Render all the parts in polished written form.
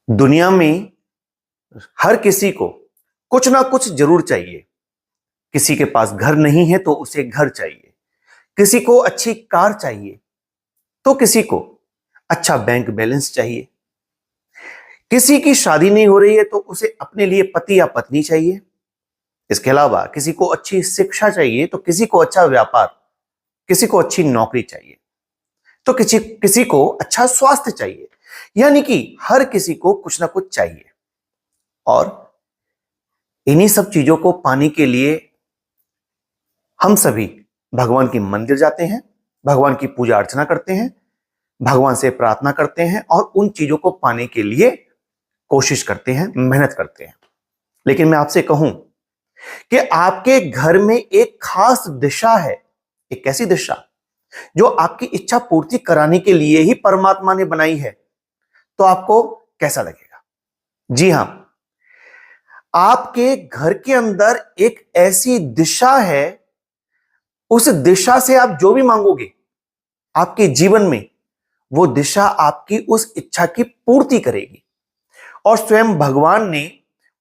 दुनिया में हर किसी को कुछ ना कुछ जरूर चाहिए। किसी के पास घर नहीं है तो उसे घर चाहिए, किसी को अच्छी कार चाहिए, तो किसी को अच्छा बैंक बैलेंस चाहिए, किसी की शादी नहीं हो रही है तो उसे अपने लिए पति या पत्नी चाहिए। इसके अलावा किसी को अच्छी शिक्षा चाहिए तो किसी को अच्छा व्यापार, किसी को अच्छी नौकरी चाहिए, तो किसी किसी को अच्छा स्वास्थ्य चाहिए। यानी कि हर किसी को कुछ ना कुछ चाहिए। और इन्हीं सब चीजों को पाने के लिए हम सभी भगवान की मंदिर जाते हैं, भगवान की पूजा अर्चना करते हैं, भगवान से प्रार्थना करते हैं और उन चीजों को पाने के लिए कोशिश करते हैं, मेहनत करते हैं। लेकिन मैं आपसे कहूं कि आपके घर में एक खास दिशा है, एक ऐसी दिशा जो आपकी इच्छा पूर्ति कराने के लिए ही परमात्मा ने बनाई है, तो आपको कैसा लगेगा? जी हां, आपके घर के अंदर एक ऐसी दिशा है, उस दिशा से आप जो भी मांगोगे आपके जीवन में, वो दिशा आपकी उस इच्छा की पूर्ति करेगी। और स्वयं भगवान ने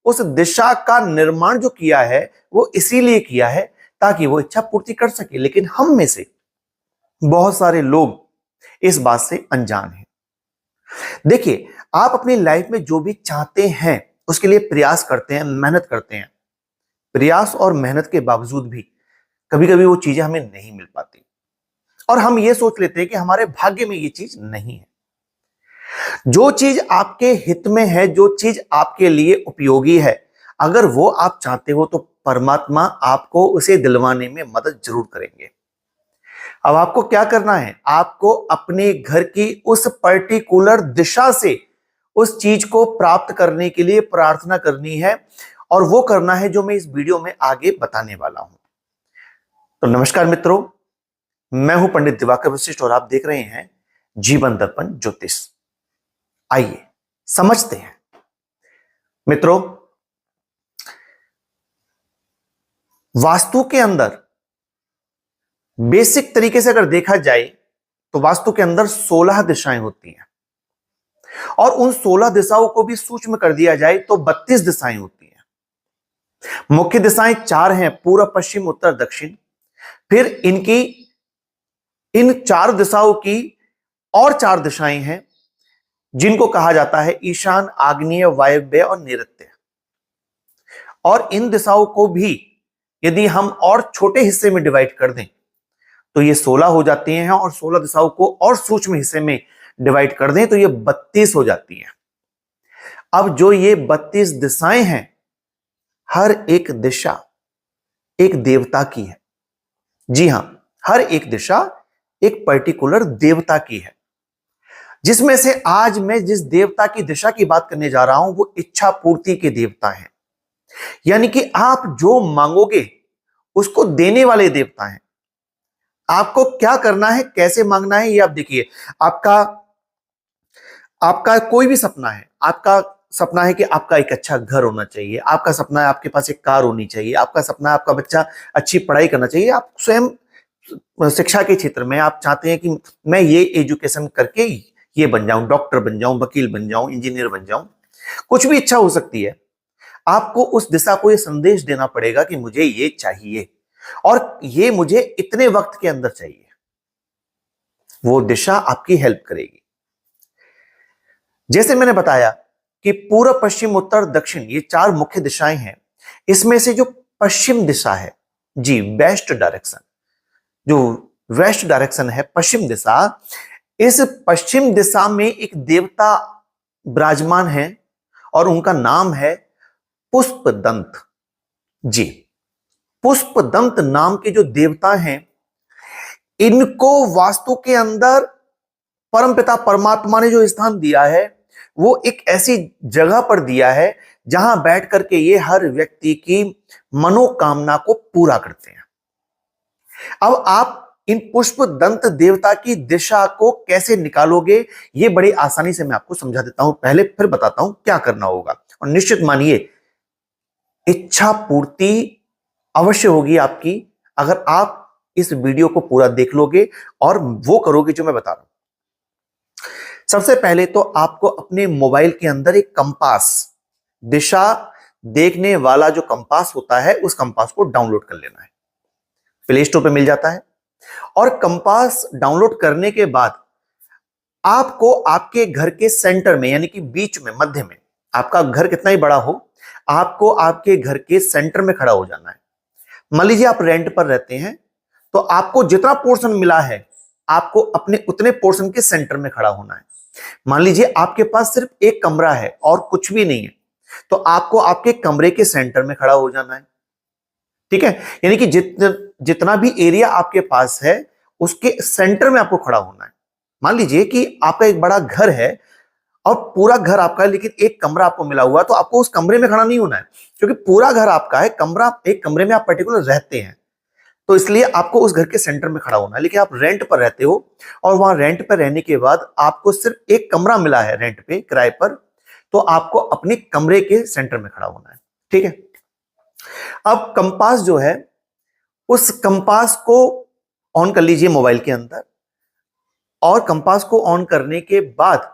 उस दिशा का निर्माण जो किया है वो इसीलिए किया है ताकि वो इच्छा पूर्ति कर सके। लेकिन हम में से बहुत सारे लोग इस बात से अनजान हैं। देखिए, आप अपनी लाइफ में जो भी चाहते हैं उसके लिए प्रयास करते हैं, मेहनत करते हैं। प्रयास और मेहनत के बावजूद भी कभी कभी वो चीजें हमें नहीं मिल पाती और हम ये सोच लेते हैं कि हमारे भाग्य में ये चीज नहीं है। जो चीज आपके हित में है, जो चीज आपके लिए उपयोगी है, अगर वो आप चाहते हो तो परमात्मा आपको उसे दिलवाने में मदद जरूर करेंगे। अब आपको क्या करना है? आपको अपने घर की उस पर्टिकुलर दिशा से उस चीज को प्राप्त करने के लिए प्रार्थना करनी है और वो करना है जो मैं इस वीडियो में आगे बताने वाला हूं। तो नमस्कार मित्रों, मैं हूं पंडित दिवाकर वशिष्ठ और आप देख रहे हैं जीवन दर्पण ज्योतिष। आइए समझते हैं। मित्रों, वास्तु के अंदर बेसिक तरीके से अगर देखा जाए तो वास्तु के अंदर 16 दिशाएं होती हैं और उन 16 दिशाओं को भी सूक्ष्म कर दिया जाए तो 32 दिशाएं होती हैं। मुख्य दिशाएं 4 हैं, पूर्व, पश्चिम, उत्तर, दक्षिण। फिर इन 4 दिशाओं की और 4 दिशाएं हैं जिनको कहा जाता है ईशान, आग्नेय, वायव्य और नैऋत्य। और इन दिशाओं को भी यदि हम और छोटे हिस्से में डिवाइड कर दें तो ये 16 हो जाती हैं और 16 दिशाओं को और सूक्ष्म हिस्से में डिवाइड कर दें तो ये 32 हो जाती हैं। अब जो ये 32 दिशाएं हैं, हर एक दिशा एक देवता की है। जी हां, हर एक दिशा एक पर्टिकुलर देवता की है, जिसमें से आज मैं जिस देवता की दिशा की बात करने जा रहा हूं वो इच्छा पूर्ति के देवता हैं। यानी कि आप जो मांगोगे उसको देने वाले देवता हैं। आपको क्या करना है, कैसे मांगना है, ये आप देखिए। आपका आपका कोई भी सपना है, आपका सपना है कि आपका एक अच्छा घर होना चाहिए, आपका सपना है आपके पास एक कार होनी चाहिए, आपका सपना है आपका बच्चा अच्छी पढ़ाई करना चाहिए, आप स्वयं शिक्षा के क्षेत्र में आप चाहते हैं कि मैं ये एजुकेशन करके ये बन जाऊं, डॉक्टर बन जाऊं, वकील बन जाऊं, इंजीनियर बन जाऊं, कुछ भी इच्छा हो सकती है। आपको उस दिशा को ये संदेश देना पड़ेगा कि मुझे ये चाहिए और ये मुझे इतने वक्त के अंदर चाहिए। वो दिशा आपकी हेल्प करेगी। जैसे मैंने बताया कि पूर्व, पश्चिम, उत्तर, दक्षिण, ये 4 मुख्य दिशाएं हैं। इसमें से जो पश्चिम दिशा है, जी वेस्ट डायरेक्शन, जो वेस्ट डायरेक्शन है, पश्चिम दिशा, इस पश्चिम दिशा में एक देवता विराजमान है और उनका नाम है पुष्पदंत। जी, पुष्पदंत नाम के जो देवता हैं, इनको वास्तु के अंदर परमपिता परमात्मा ने जो स्थान दिया है वो एक ऐसी जगह पर दिया है जहां बैठ करके ये हर व्यक्ति की मनोकामना को पूरा करते हैं। अब आप इन पुष्पदंत देवता की दिशा को कैसे निकालोगे, ये बड़ी आसानी से मैं आपको समझा देता हूं। पहले फिर बताता हूं क्या करना होगा और निश्चित मानिए इच्छा पूर्ति अवश्य होगी आपकी अगर आप इस वीडियो को पूरा देख लोगे और वो करोगे जो मैं बता रहा हूं। सबसे पहले तो आपको अपने मोबाइल के अंदर एक कंपास, दिशा देखने वाला जो कंपास होता है, उस कंपास को डाउनलोड कर लेना है। प्ले स्टोर पे मिल जाता है। और कंपास डाउनलोड करने के बाद आपको आपके घर के सेंटर में, यानी कि बीच में, मध्य में, आपका घर कितना ही बड़ा हो, आपको आपके घर के सेंटर में खड़ा हो जाना है। मान लीजिए आप रेंट पर रहते हैं, तो आपको जितना पोर्शन मिला है, आपको अपने उतने पोर्शन के सेंटर में खड़ा होना है। मान लीजिए आपके पास सिर्फ एक कमरा है और कुछ भी नहीं है, तो आपको आपके कमरे के सेंटर में खड़ा हो जाना है। ठीक है, यानी कि जितना भी एरिया आपके पास है, उसके सेंटर में आपको खड़ा होना है। मान लीजिए कि आपका एक बड़ा घर है और पूरा घर आपका है, लेकिन एक कमरा आपको मिला हुआ है, तो आपको उस कमरे में खड़ा नहीं होना है, क्योंकि पूरा घर आपका है, एक कमरे में आप पर्टिकुलर रहते हैं, तो इसलिए आपको उस घर के सेंटर में खड़ा होना है। लेकिन आप रेंट पर रहते हो और वहां रेंट पर रहने के बाद आपको सिर्फ एक कमरा मिला है रेंट पे, किराए पर, तो आपको अपने कमरे के सेंटर में खड़ा होना है। ठीक है, अब कंपास जो है, उस कंपास को ऑन कर लीजिए मोबाइल के अंदर, और कंपास को ऑन करने के बाद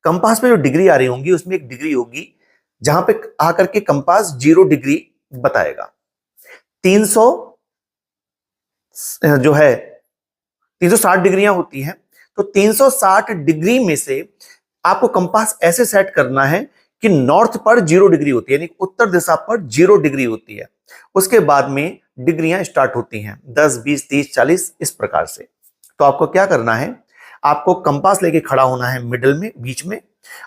कंपास में जो डिग्री आ रही होंगी, उसमें एक डिग्री होगी जहां पे आकर के कंपास 0 डिग्री बताएगा। 300 जो है 360 डिग्रियां होती हैं, तो 360 डिग्री में से आपको कंपास ऐसे सेट करना है कि नॉर्थ पर 0 डिग्री होती है, यानी उत्तर दिशा पर 0 डिग्री होती है। उसके बाद में डिग्रियां स्टार्ट होती हैं 10, 20, 30, 40 इस प्रकार से। तो आपको क्या करना है, आपको कंपास लेके खड़ा होना है मिडिल में, बीच में,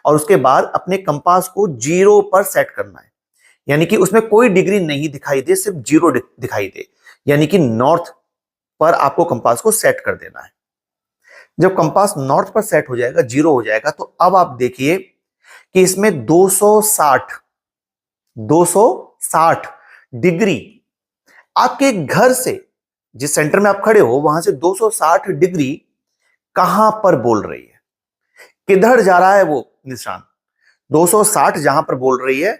और उसके बाद अपने कंपास को 0 पर सेट करना है, यानी कि उसमें कोई डिग्री नहीं दिखाई दे, सिर्फ 0 दिखाई दे, यानी कि नॉर्थ पर आपको कंपास को सेट कर देना है। जब कंपास नॉर्थ पर सेट हो जाएगा, 0 हो जाएगा, तो अब आप देखिए कि इसमें 260 डिग्री आपके घर से, जिस सेंटर में आप खड़े हो, वहां से 260 डिग्री कहां पर बोल रही है, किधर जा रहा है वो निशान। 260 जहां पर बोल रही है,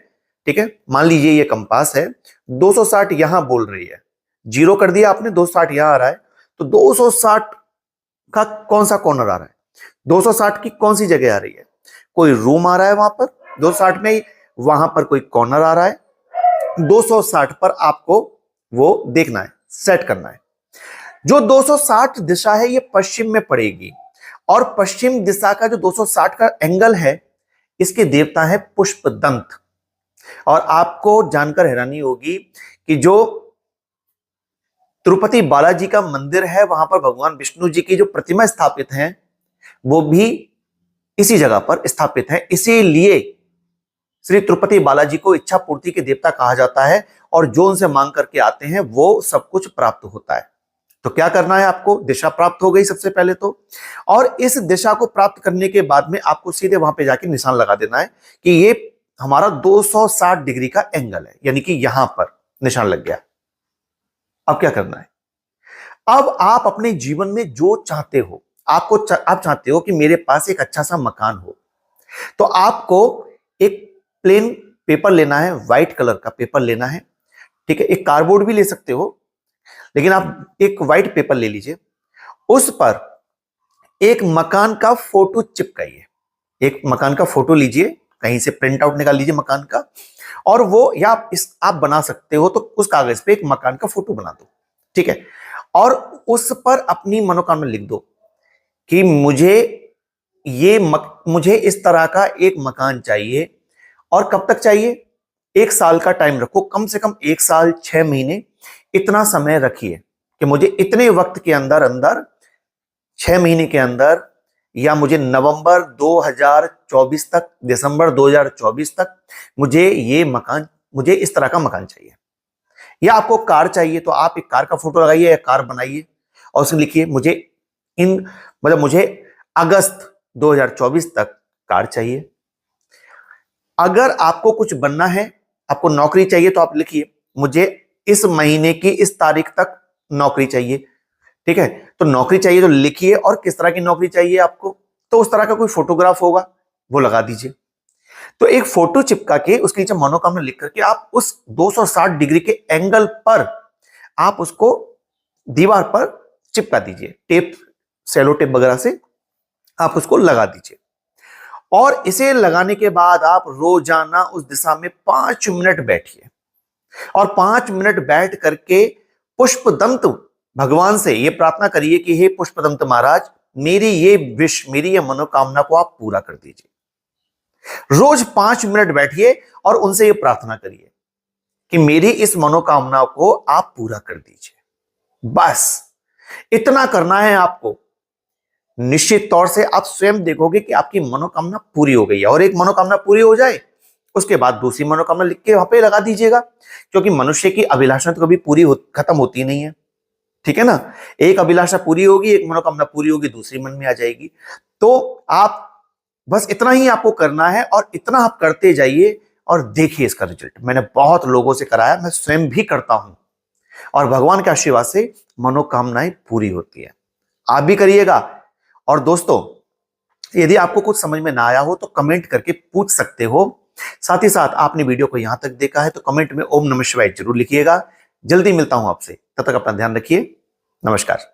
ठीक है, मान लीजिए ये कंपास है, 260 यहां बोल रही है, 0 कर दिया आपने, 260 यहां आ रहा है, तो 260 का कौन सा कॉर्नर आ रहा है, 260 की कौन सी जगह आ रही है, कोई रूम आ रहा है वहां पर 260 में, वहां पर कोई कॉर्नर आ रहा है, 260 पर आपको वो देखना है, सेट करना है। जो 260 दिशा है, ये पश्चिम में पड़ेगी, और पश्चिम दिशा का जो 260 का एंगल है, इसके देवता है पुष्पदंत। और आपको जानकर हैरानी होगी कि जो तिरुपति बालाजी का मंदिर है, वहां पर भगवान विष्णु जी की जो प्रतिमा स्थापित है, वो भी इसी जगह पर स्थापित है। इसीलिए श्री तिरुपति बालाजी को इच्छा पूर्ति के देवता कहा जाता है, और जो उनसे मांग करके आते हैं वो सब कुछ प्राप्त होता है। तो क्या करना है, आपको दिशा प्राप्त हो गई सबसे पहले तो, और इस दिशा को प्राप्त करने के बाद में आपको सीधे वहां पे जाके निशान लगा देना है कि ये हमारा 260 डिग्री का एंगल है, यानी कि यहां पर निशान लग गया। अब क्या करना है, अब आप अपने जीवन में जो चाहते हो, आप चाहते हो कि मेरे पास एक अच्छा सा मकान हो, तो आपको एक प्लेन पेपर लेना है, व्हाइट कलर का पेपर लेना है। ठीक है, एक कार्डबोर्ड भी ले सकते हो, लेकिन आप एक व्हाइट पेपर ले लीजिए, उस पर एक मकान का फोटो चिपकाइए। एक मकान का फोटो लीजिए, कहीं से प्रिंट आउट निकाल लीजिए मकान का, और वो, या आप बना सकते हो तो उस कागज पे एक मकान का फोटो बना दो। ठीक है, और उस पर अपनी मनोकामना लिख दो कि मुझे इस तरह का एक मकान चाहिए। और कब तक चाहिए, 1 साल का टाइम रखो, कम से कम 1 साल 6 महीने, इतना समय रखिए कि मुझे इतने वक्त के अंदर अंदर, 6 महीने के अंदर, या मुझे नवंबर 2024 तक, दिसंबर 2024 तक मुझे इस तरह का मकान चाहिए। या आपको कार चाहिए, तो आप एक कार का फोटो लगाइए या कार बनाइए, और उसमें लिखिए मुझे अगस्त 2024 तक कार चाहिए। अगर आपको कुछ बनना है, आपको नौकरी चाहिए, तो आप लिखिए मुझे इस महीने की इस तारीख तक नौकरी चाहिए। ठीक है, तो नौकरी चाहिए तो लिखिए, और किस तरह की नौकरी चाहिए आपको, तो उस तरह का कोई फोटोग्राफ होगा वो लगा दीजिए। तो एक फोटो चिपका के उसके नीचे मनोकामना लिख करके आप उस 260 डिग्री के एंगल पर आप उसको दीवार पर चिपका दीजिए, टेप, सेलो टेप वगैरह से आप उसको लगा दीजिए और इसे लगाने के बाद आप रोजाना उस दिशा में 5 मिनट बैठिए और 5 मिनट बैठ करके पुष्पदंत भगवान से यह प्रार्थना करिए कि हे पुष्पदंत महाराज, मेरी ये विश, मेरी ये मनोकामना को आप पूरा कर दीजिए। रोज 5 मिनट बैठिए और उनसे यह प्रार्थना करिए कि मेरी इस मनोकामना को आप पूरा कर दीजिए। बस इतना करना है आपको। निश्चित तौर से आप स्वयं देखोगे कि आपकी मनोकामना पूरी हो गई है। और एक मनोकामना पूरी हो जाए उसके बाद दूसरी मनोकामना लिख के वहां पे लगा दीजिएगा, क्योंकि मनुष्य की अभिलाषा तो कभी खत्म होती नहीं है, ठीक है ना। एक अभिलाषा पूरी होगी, एक मनोकामना पूरी होगी, दूसरी मन में आ जाएगी। तो आप बस इतना ही आपको करना है और इतना आप करते जाइए और देखिए इसका रिजल्ट। मैंने बहुत लोगों से कराया, मैं स्वयं भी करता हूं और भगवान के आशीर्वाद से मनोकामनाएं पूरी होती है। आप भी करिएगा। और दोस्तों, यदि आपको कुछ समझ में ना आया हो तो कमेंट करके पूछ सकते हो। साथ ही साथ आपने वीडियो को यहां तक देखा है तो कमेंट में ओम नमः शिवाय जरूर लिखिएगा। जल्दी मिलता हूं आपसे, तब तक अपना ध्यान रखिए। नमस्कार।